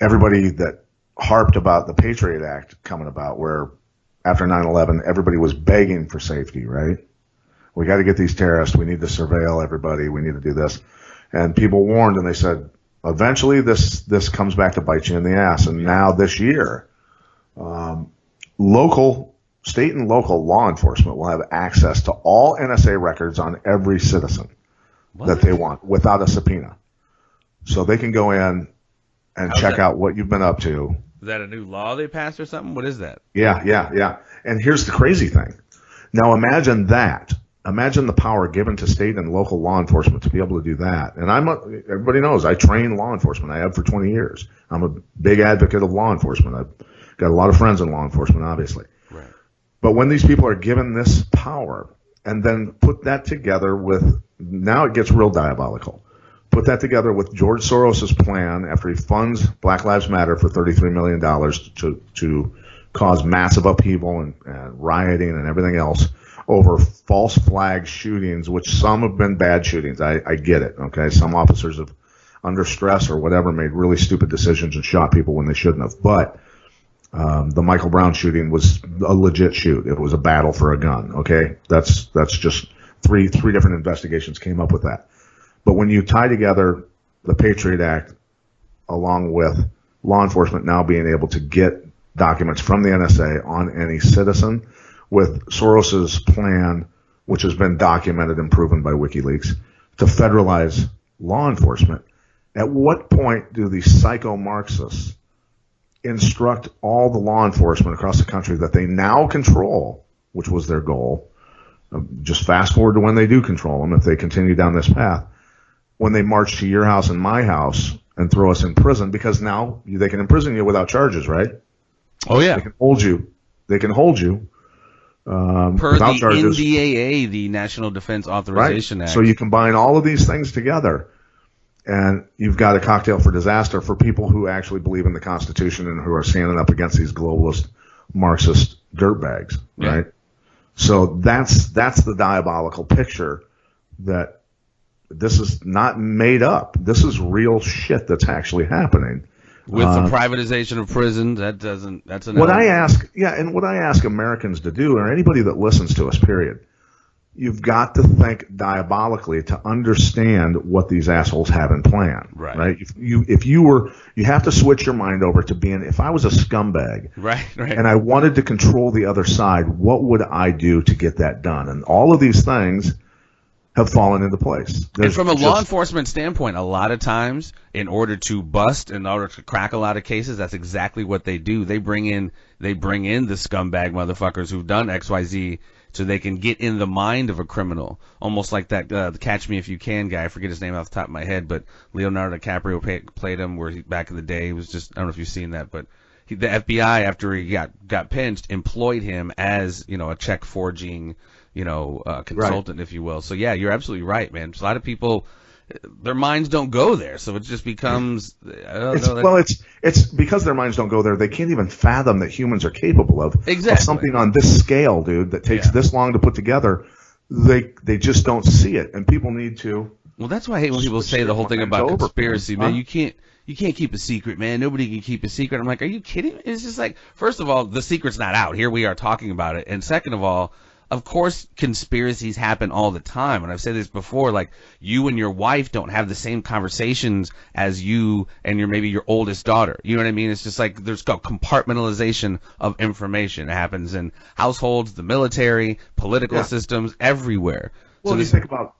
everybody that harped about the Patriot Act coming about, where after 9/11, everybody was begging for safety, right? We got to get these terrorists. We need to surveil everybody. We need to do this. And people warned, and they said, eventually this comes back to bite you in the ass. And now this year, state and local law enforcement will have access to all NSA records on every citizen that they want without a subpoena. So they can go in and check out what you've been up to. Is that a new law they passed or something? What is that? Yeah. And here's the crazy thing. Now imagine that. Imagine the power given to state and local law enforcement to be able to do that. And everybody knows I train law enforcement. I have for 20 years. I'm a big advocate of law enforcement. I've got a lot of friends in law enforcement, obviously. Right. But when these people are given this power and then put that together with, now it gets real diabolical. Put that together with George Soros's plan after he funds Black Lives Matter for $33 million to cause massive upheaval and rioting and everything else over false flag shootings, which some have been bad shootings. I get it, okay? Some officers have, under stress or whatever, made really stupid decisions and shot people when they shouldn't have. But the Michael Brown shooting was a legit shoot. It was a battle for a gun, okay? That's just three different investigations came up with that. But when you tie together the Patriot Act along with law enforcement now being able to get documents from the NSA on any citizen, with Soros's plan, which has been documented and proven by WikiLeaks, to federalize law enforcement, at what point do the psycho-Marxists instruct all the law enforcement across the country that they now control, which was their goal, just fast forward to when they do control them, if they continue down this path, when they march to your house and my house and throw us in prison, because now they can imprison you without charges, right? Oh, yeah. They can hold you. Per the charges. NDAA, the National Defense Authorization Act. So you combine all of these things together, and you've got a cocktail for disaster for people who actually believe in the Constitution and who are standing up against these globalist Marxist dirtbags, right? Yeah. So that's the diabolical picture, that this is not made up. This is real shit that's actually happening. With the privatization of prisons, that's an what I ask Americans to do, or anybody that listens to us, period, you've got to think diabolically to understand what these assholes have in plan. Right? If you have to switch your mind over to being, if I was a scumbag, right, and I wanted to control the other side, what would I do to get that done? And all of these things have fallen into place. And from a law enforcement standpoint, a lot of times, in order to bust, in order to crack a lot of cases, that's exactly what they do. They bring in the scumbag motherfuckers who've done XYZ, so they can get in the mind of a criminal, almost like that the Catch Me If You Can guy. I forget his name off the top of my head, but Leonardo DiCaprio played him. Where back in the day, he was just, I don't know if you've seen that, but the FBI, after he got pinched, employed him as a check forging consultant, right, if you will. So yeah, you're absolutely right, man. A lot of people, their minds don't go there, so it just becomes. It's because their minds don't go there. They can't even fathom that humans are capable of something on this scale, dude, that takes this long to put together. They just don't see it, and people need to. Well, that's why I hate when people say the whole thing about conspiracy, man. You can't keep a secret, man. Nobody can keep a secret. I'm like, are you kidding? It's just like, first of all, the secret's not out. Here we are talking about it, and second of all, of course, conspiracies happen all the time. And I've said this before, like, you and your wife don't have the same conversations as you and maybe your oldest daughter. You know what I mean? It's just like there's compartmentalization of information. It happens in households, the military, political systems, everywhere. Well, you think about,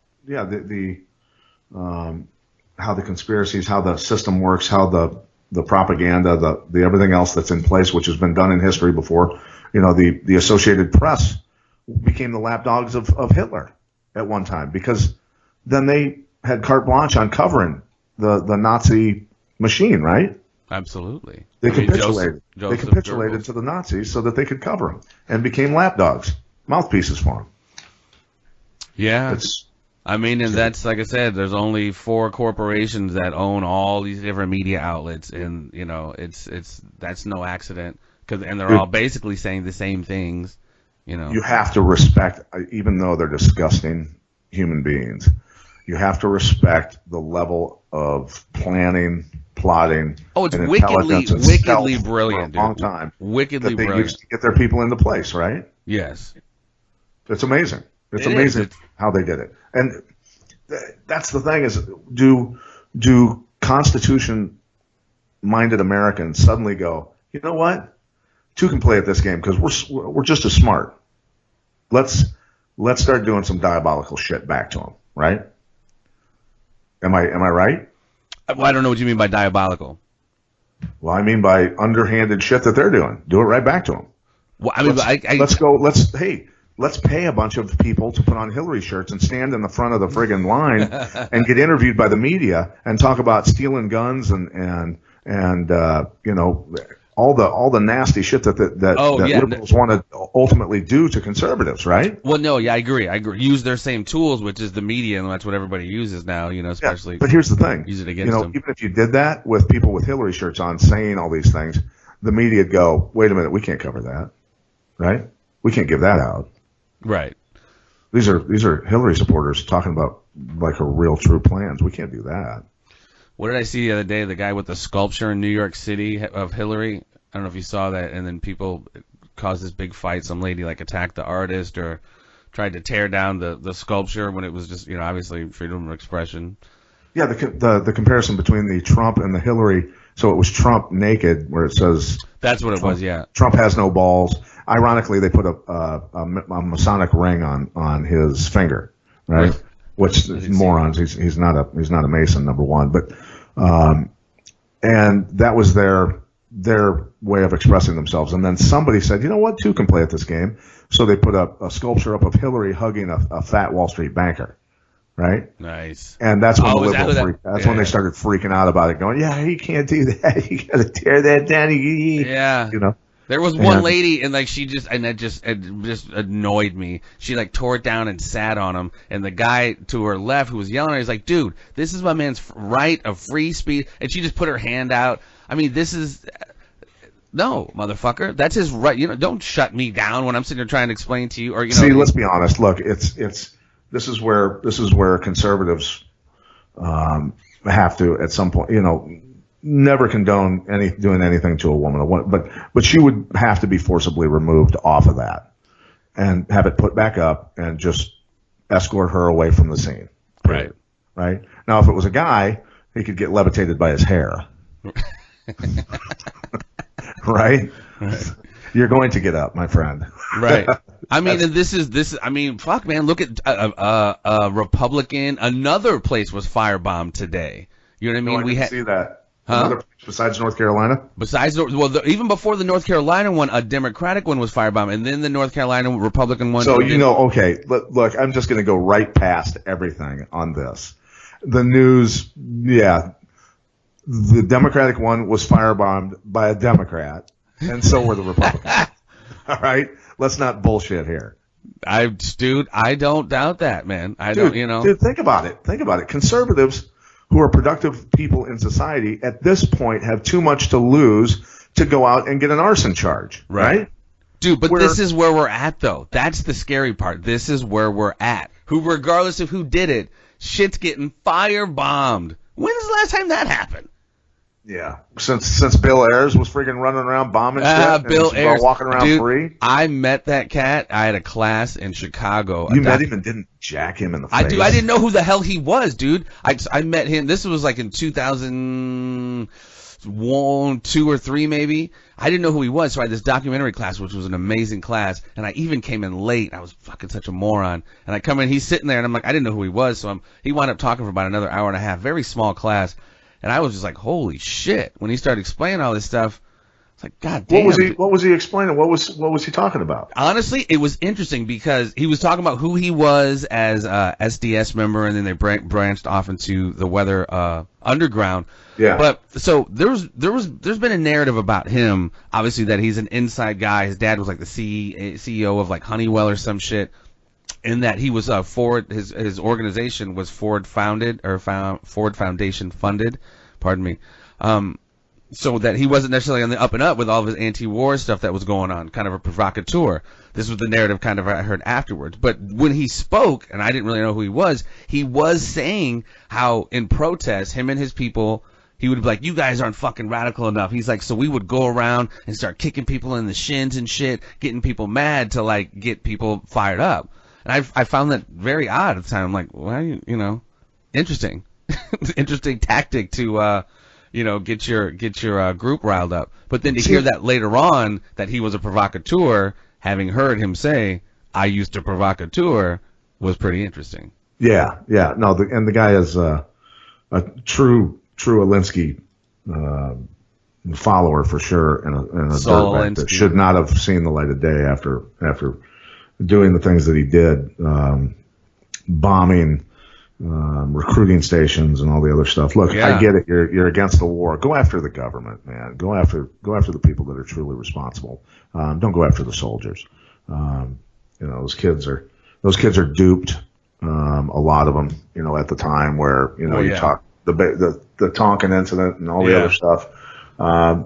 how the conspiracies, how the system works, how the propaganda, the everything else that's in place, which has been done in history before. The Associated Press became the lapdogs of Hitler at one time, because then they had carte blanche on covering the Nazi machine, right? Absolutely. They capitulated. They capitulated to the Nazis so that they could cover them, and became lapdogs, mouthpieces for them. Yeah. And that's, like I said, there's only 4 corporations that own all these different media outlets, and that's no accident, and they're all basically saying the same things. You have to respect, even though they're disgusting human beings, you have to respect the level of planning, plotting, it's and wickedly brilliant, for a long time. Wickedly brilliant. They used to get their people into place, right? Yes. It's amazing. It's amazing how they did it. And that's the thing, is do Constitution-minded Americans suddenly go, you know what? 2 can play at this game because we're just as smart. Let's start doing some diabolical shit back to them, right? Am I right? Well, I don't know what you mean by diabolical. Well, I mean by underhanded shit that they're doing. Do it right back to them. Well, I mean, let's pay a bunch of people to put on Hillary shirts and stand in the front of the friggin' line and get interviewed by the media and talk about stealing guns and all the nasty shit that liberals want to ultimately do to conservatives, right? Well, no, yeah, I agree. Use their same tools, which is the media, and that's what everybody uses now, especially. But here's the thing. Use it against them. Even if you did that with people with Hillary shirts on saying all these things, the media would go, wait a minute, we can't cover that, right? We can't give that out. Right. These are Hillary supporters talking about like her real true plans. We can't do that. What did I see the other day? The guy with the sculpture in New York City of Hillary. I don't know if you saw that. And then people caused this big fight. Some lady attacked the artist or tried to tear down the sculpture when it was just obviously freedom of expression. Yeah, the comparison between the Trump and the Hillary. So it was Trump naked, where it says that's what it was. Yeah, Trump has no balls. Ironically, they put a Masonic ring on his finger, right? Which morons. He's not a Mason, number one. But and that was their way of expressing themselves. And then somebody said, you know what, 2 can play at this game. So they put a sculpture up of Hillary hugging a fat Wall Street banker. Right? Nice. And that's when when they started freaking out about it, going, yeah, you can't do that. You got to tear that down. Yeah. There was one lady, and that just annoyed me. She tore it down and sat on him, and the guy to her left who was yelling at her, he's like, dude, this is my man's right of free speech, and she just put her hand out. I mean, this is no, motherfucker. That's his right. Don't shut me down when I'm sitting there trying to explain to you. Or see, let's be honest. Look, this is where conservatives have to, at some point, never condone doing anything to a woman, but she would have to be forcibly removed off of that and have it put back up and just escort her away from the scene. Right. Right. Now, if it was a guy, he could get levitated by his hair. Right? You're going to get up, my friend. Right. I mean, and this is. I mean, fuck, man. Look at Republican. Another place was firebombed today. You know what I mean? No, I didn't see that. Huh? Another place besides North Carolina. Even before the North Carolina one, a Democratic one was firebombed, and then the North Carolina Republican one. So okay. Look, I'm just going to go right past everything on this. The news, yeah. The Democratic one was firebombed by a Democrat, and so were the Republicans. All right, let's not bullshit here. I don't doubt that, man. Dude, think about it. Conservatives, who are productive people in society, at this point have too much to lose to go out and get an arson charge, right? Dude, but this is where we're at, though. That's the scary part. This is where we're at. Regardless of who did it, shit's getting firebombed. When is the last time that happened? Yeah, since Bill Ayers was freaking running around bombing shit, Bill Ayers walking around free. I met that cat. I had a class in Chicago. You met him and didn't jack him in the face? I didn't know who the hell he was, dude. I met him. This was like in 2001, 2 or 3 maybe. I didn't know who he was, so I had this documentary class, which was an amazing class, and I even came in late. I was fucking such a moron. And I come in, he's sitting there, and I'm like, I didn't know who he was, so he wound up talking for about another hour and a half. Very small class. And I was just like, holy shit. When he started explaining all this stuff, it's like, God damn. What was he explaining? What was he talking about? Honestly, it was interesting because he was talking about who he was as a SDS member, and then they branched off into the Weather Underground. Yeah. But so there's been a narrative about him, obviously, that he's an inside guy. His dad was like the CEO of like Honeywell or some shit. In that he was Ford, his organization was Ford Foundation funded, pardon me. So that he wasn't necessarily on the up and up with all of his anti-war stuff that was going on, kind of a provocateur. This was the narrative kind of I heard afterwards. But when he spoke, and I didn't really know who he was saying how in protest, him and his people, he would be like, you guys aren't fucking radical enough. He's like, so we would go around and start kicking people in the shins and shit, getting people mad to like get people fired up. And I found that very odd at the time. I'm like, well, interesting, interesting tactic to, get your group riled up. But then to hear that later on that he was a provocateur, having heard him say, I used to provocateur, was pretty interesting. Yeah. No, the guy is a true Alinsky follower for sure, and a dirtbag that should not have seen the light of day after doing the things that he did, bombing, recruiting stations and all the other stuff. Look, yeah. I get it. You're against the war. Go after the government, man. Go after the people that are truly responsible. Don't go after the soldiers. Those kids are duped. A lot of them, at the time where, you talk the Tonkin incident and all the other stuff,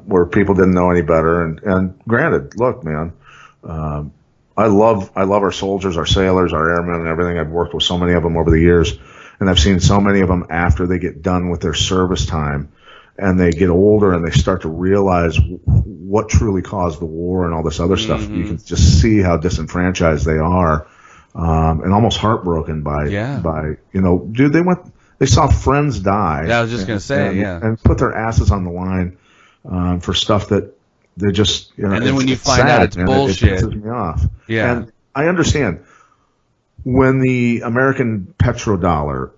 where people didn't know any better. And granted, look, man, I love our soldiers, our sailors, our airmen, and everything. I've worked with so many of them over the years, and I've seen so many of them after they get done with their service time, and they get older and they start to realize what truly caused the war and all this other stuff. You can just see how disenfranchised they are, and almost heartbroken by dude, they saw friends die. Yeah, I was just gonna say, and put their asses on the line for stuff that. They're just, and then when you find out it's bullshit, it pisses me off. Yeah. And I understand when the American petrodollar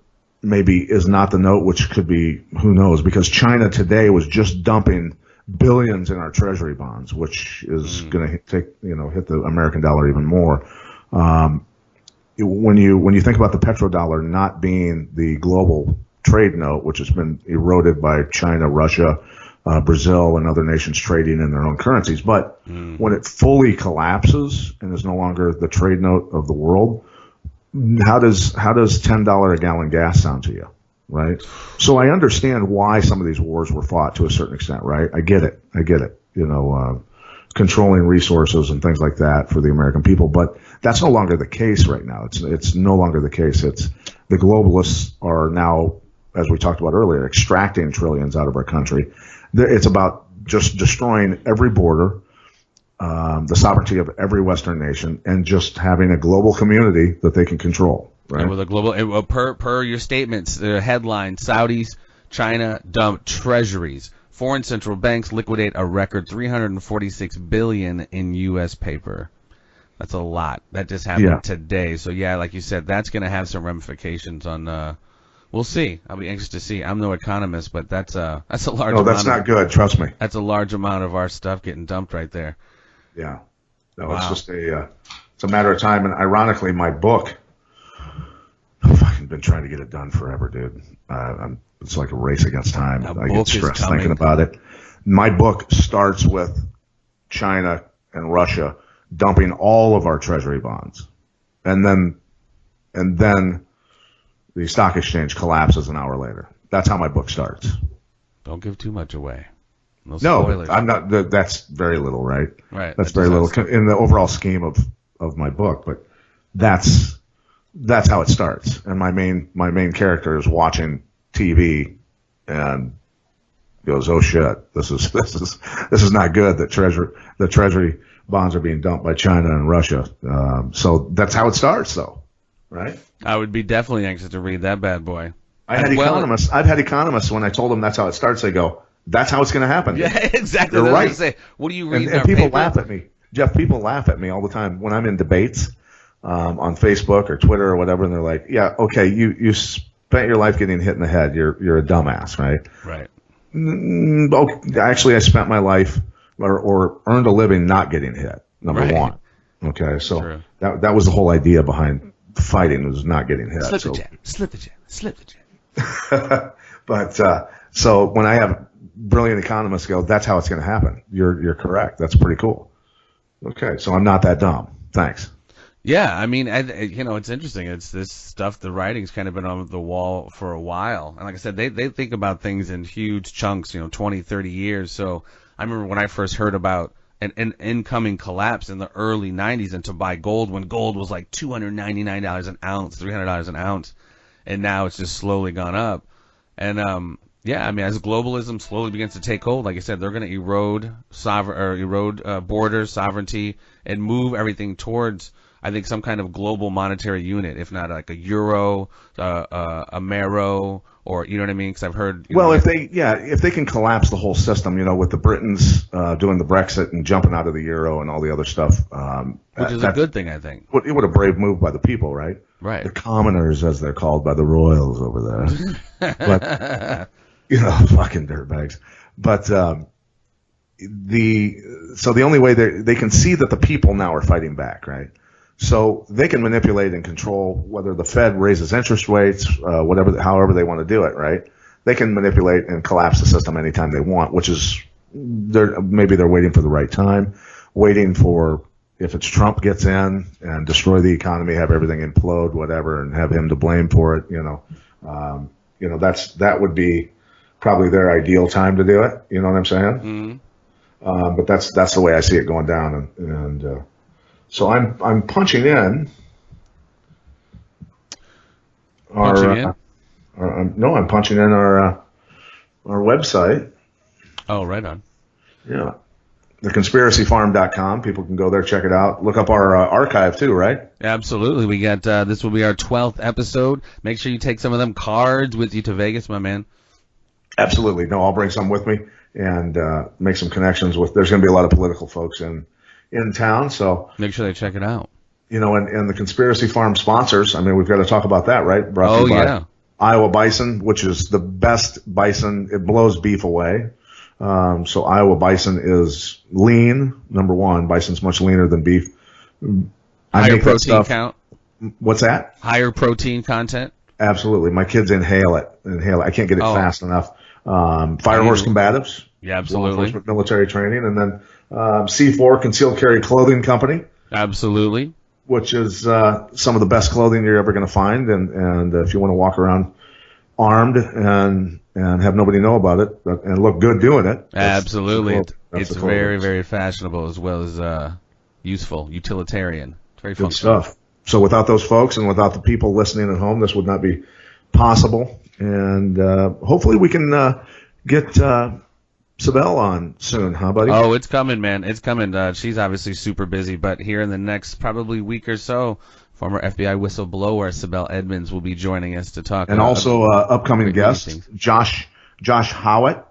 maybe is not the note, which could be, who knows, because China today was just dumping billions in our treasury bonds, which is going to hit the American dollar even more. When you think about the petrodollar not being the global trade note, which has been eroded by China, Russia, Brazil, and other nations trading in their own currencies. But when it fully collapses and is no longer the trade note of the world, how does $10 a gallon gas sound to you, right? So I understand why some of these wars were fought to a certain extent, right? I get it. Controlling resources and things like that for the American people, but that's no longer the case right now. It's no longer the case. It's the globalists are now as we talked about earlier, extracting trillions out of our country. It's about just destroying every border, the sovereignty of every Western nation, and just having a global community that they can control. Right? And with a global, per your statements, the headline: Saudis, China dump treasuries. Foreign central banks liquidate a record $346 billion in U.S. paper. That's a lot. That just happened today. So yeah, like you said, that's going to have some ramifications on. We'll see. I'll be anxious to see. I'm no economist, but that's a large. No, that's not good. Trust me. That's a large amount of our stuff getting dumped right there. Yeah. No, wow. It's just it's a matter of time. And ironically, my book, I've fucking been trying to get it done forever, dude. It's like a race against time. I get stressed thinking about it. My book starts with China and Russia dumping all of our treasury bonds. And then the stock exchange collapses an hour later. That's how my book starts. Don't give too much away. No spoilers. I'm not. That's very little, right? Right. That's very little in the overall scheme of my book. But that's how it starts. And my main character is watching TV and goes, "Oh shit, this is not good." The treasury bonds are being dumped by China and Russia. So that's how it starts, though, right? I would be definitely anxious to read that bad boy. I've had economists when I told them that's how it starts, they go, "That's how it's going to happen." Yeah, exactly. They're right. Say, what do you read? And people laugh at me, Jeff. People laugh at me all the time when I'm in debates on Facebook or Twitter or whatever, and they're like, "Yeah, okay, you spent your life getting hit in the head. You're a dumbass, right?" Right. Actually, I spent my life or earned a living not getting hit. Number one. Okay, so True. that was the whole idea behind fighting, was not getting hit. Slip the jet. But so when I have brilliant economists go, "That's how it's going to happen." You're correct. That's pretty cool. Okay, so I'm not that dumb. Thanks. Yeah, I mean, it's interesting. It's this stuff. The writing's kind of been on the wall for a while, and like I said, they think about things in huge chunks. 20, 30 years. So I remember when I first heard about an incoming collapse in the early 90s, and to buy gold when gold was like $299 an ounce, $300 an ounce, and now it's just slowly gone up. And yeah, I mean, as globalism slowly begins to take hold, like I said, they're going to erode borders, sovereignty, and move everything towards, I think, some kind of global monetary unit, if not like a euro, a Mero, or you know what I mean? Because I've heard. If they can collapse the whole system, with the Britons doing the Brexit and jumping out of the euro and all the other stuff, which is a good thing, I think. It would a brave move by the people, right? Right. The commoners, as they're called by the royals over there. But fucking dirtbags. But the only way they can see that the people now are fighting back, right? So they can manipulate and control whether the Fed raises interest rates, however they want to do it, right? They can manipulate and collapse the system anytime they want, which is maybe they're waiting for the right time, waiting for if it's Trump gets in and destroy the economy, have everything implode, whatever, and have him to blame for it. That would be probably their ideal time to do it. You know what I'm saying? Mm-hmm. But that's the way I see it going down, and so I'm punching in. I'm punching in our website. Oh, right on. Yeah, theconspiracyfarm.com. People can go there, check it out. Look up our archive too, right? Absolutely. We got this will be our 12th episode. Make sure you take some of them cards with you to Vegas, my man. Absolutely. No, I'll bring some with me and make some connections with. There's going to be a lot of political folks in town, so make sure they check it out. And the Conspiracy Farm sponsors, I mean, we've got to talk about that, right? Brought to you by Iowa Bison, which is the best bison. It blows beef away. So Iowa Bison is lean, number one. Bison's much leaner than beef. Higher protein count. What's that? Higher protein content. Absolutely. My kids inhale it. I can't get it fast enough. Fire horse combatives. Yeah, absolutely. Military training. And then C4 Concealed Carry Clothing Company. Absolutely. Which is some of the best clothing you're ever going to find. And if you want to walk around armed and have nobody know about it and look good doing it. Absolutely. It's very, very fashionable as well as useful, utilitarian. It's very functional. Good stuff. So without those folks and without the people listening at home, this would not be possible. and hopefully we can get Sibel on soon, huh, buddy? Oh, it's coming, man. It's coming. She's obviously super busy, but here in the next probably week or so, former FBI whistleblower Sibel Edmonds will be joining us to talk. And also upcoming guest, things. Josh Howitt.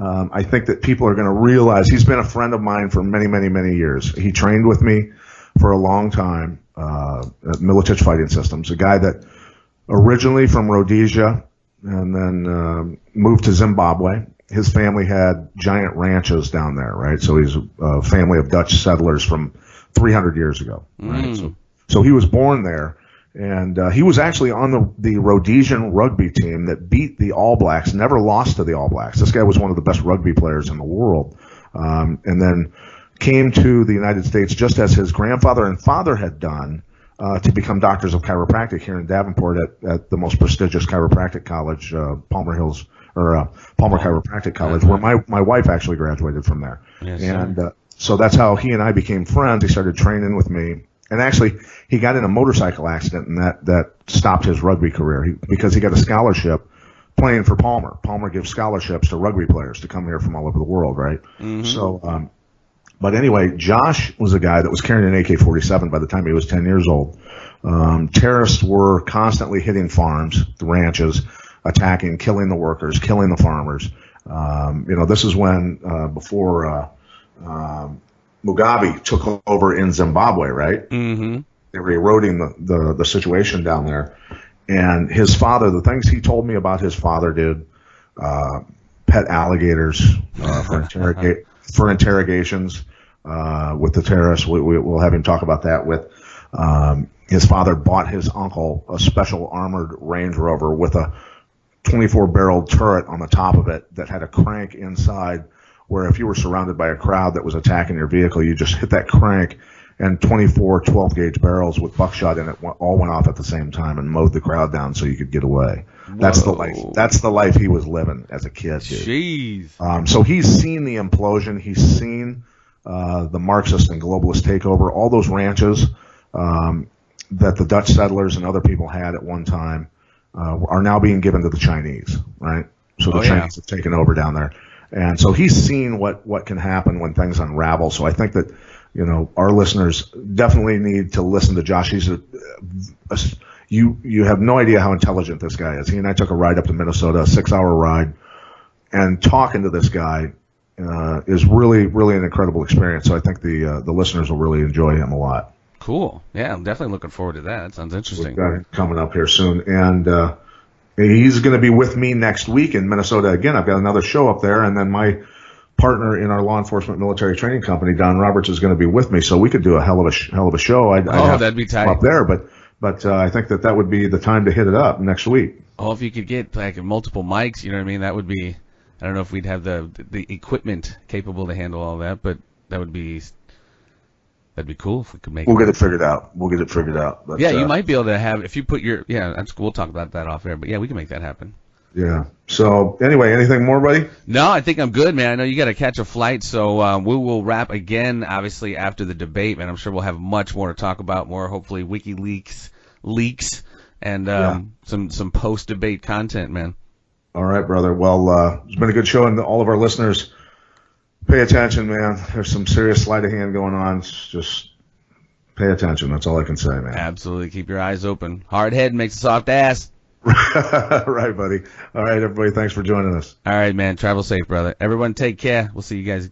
I think that people are going to realize he's been a friend of mine for many, many, many years. He trained with me for a long time at Militich Fighting Systems, a guy that originally from Rhodesia and then moved to Zimbabwe. His family had giant ranches down there, right? So he's a family of Dutch settlers from 300 years ago, right? So he was born there, and he was actually on the Rhodesian rugby team that beat the All Blacks, never lost to the All Blacks. This guy was one of the best rugby players in the world, and then came to the United States just as his grandfather and father had done to become doctors of chiropractic here in Davenport at the most prestigious chiropractic college, Palmer Chiropractic College, where my wife actually graduated from there. Yes, and so that's how he and I became friends. He started training with me. And actually, he got in a motorcycle accident, and that stopped his rugby career because he got a scholarship playing for Palmer. Palmer gives scholarships to rugby players to come here from all over the world, right? So, but anyway, Josh was a guy that was carrying an AK-47 by the time he was 10 years old. Terrorists were constantly hitting farms, the ranches, attacking, killing the workers, killing the farmers. This is when before Mugabe took over in Zimbabwe, right? Mm-hmm. They were eroding the situation down there. And his father, the things he told me about his father did, pet alligators for interrogations with the terrorists. We'll have him talk about that with his father bought his uncle a special armored Range Rover with a 24-barrel turret on the top of it that had a crank inside where if you were surrounded by a crowd that was attacking your vehicle, you just hit that crank and 24 12-gauge barrels with buckshot in it all went off at the same time and mowed the crowd down so you could get away. Whoa. That's the life. That's the life he was living as a kid. Dude. Jeez. So he's seen the implosion. He's seen the Marxist and globalist takeover. All those ranches that the Dutch settlers and other people had at one time are now being given to the Chinese, right? So the Chinese have taken over down there. And so he's seen what can happen when things unravel. So I think that, our listeners definitely need to listen to Josh. He's you have no idea how intelligent this guy is. He and I took a ride up to Minnesota, a 6-hour ride, and talking to this guy is really, really an incredible experience. So I think the listeners will really enjoy him a lot. Cool. Yeah, I'm definitely looking forward to that. That sounds interesting. We've got him coming up here soon. And he's going to be with me next week in Minnesota again. I've got another show up there, and then my partner in our law enforcement military training company, Don Roberts, is going to be with me. So we could do a hell of a show. I'd have that'd be tight up there, but I think that would be the time to hit it up next week. Oh, if you could get like multiple mics, you know what I mean? That would be. I don't know if we'd have the equipment capable to handle all that, but that'd be cool if we could make. We'll get it figured out. But, yeah, you might be able to have if you put your That's cool. We'll talk about that off air, but yeah, we can make that happen. Yeah. So anyway, anything more, buddy? No, I think I'm good, man. I know you got to catch a flight, so we will wrap again, obviously after the debate, man. I'm sure we'll have much more to talk about, more hopefully WikiLeaks leaks and some post-debate content, man. All right, brother. Well, it's been a good show, and all of our listeners, pay attention, man. There's some serious sleight of hand going on. Just pay attention. That's all I can say, man. Absolutely. Keep your eyes open. Hard head makes a soft ass. Right, buddy. All right, everybody. Thanks for joining us. All right, man. Travel safe, brother. Everyone take care. We'll see you guys